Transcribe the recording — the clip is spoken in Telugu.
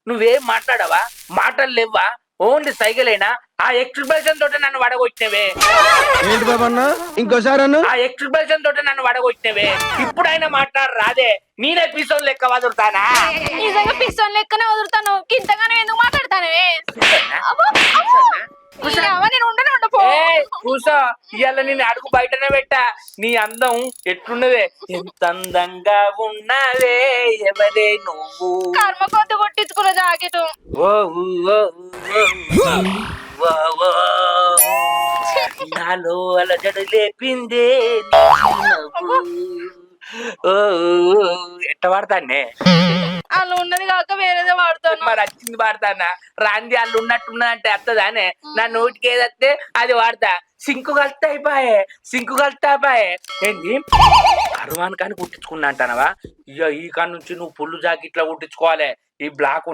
నువ్వేం మాట్లాడవా? మాటలు లేవా? ఓన్లీ సైకిలేనా? ఆ ఎక్స్ప్రెషన్ తోటి నన్ను వడగొచ్చినవే. ఏంటి బాబన్న ఇంకోసారి అన్న ఆ ఎక్స్ప్రెషన్ తోటి నన్ను వడగొచ్చినవే. ఇప్పుడైనా మాట్లాడు రాదే. నేనే పిసోన్ లెక్క వదులుతానా? నిజంగా పిస్తోన్ లెక్కనే వదులుతాను. ఇంతగానో ఎందుకు మాట్లాడతానే? నేను ఉండనే ఉండపో. కూసో. ఇవాళ నేను అడుగు బయటనే పెట్టా. నీ అందం ఎట్లున్నదే? ఎంత అందంగా ఉన్నావే, ఎవరే నువ్వు? కర్మ కొద్ది కొట్టించుకున్న జాకెట్. ఓ ఊ, ఓ ఊ, ఓ ఊ, ఓ ఓ. నాలో అలజడి లేపిందే నీ నవ్వు. ఓ ఊ, ఎట్ట వాడతానే? అలా ఉన్నది కాక వేరేదే వాడతాను. మరి వచ్చింది వాడతానా? రాంది అల్లు ఉన్నట్టున్నదంటే అత్తదానే? నా నోటికి ఏదత్తే అది వాడతా. సింకు కలుతాయిపాయే ఏంది? కరువాని కానీ కుట్టించుకున్నా అంటానవా? ఇక ఈ కాడ నుంచి నువ్వు పుల్లు జాకెట్లా కుట్టించుకోవాలి. ఈ బ్లాక్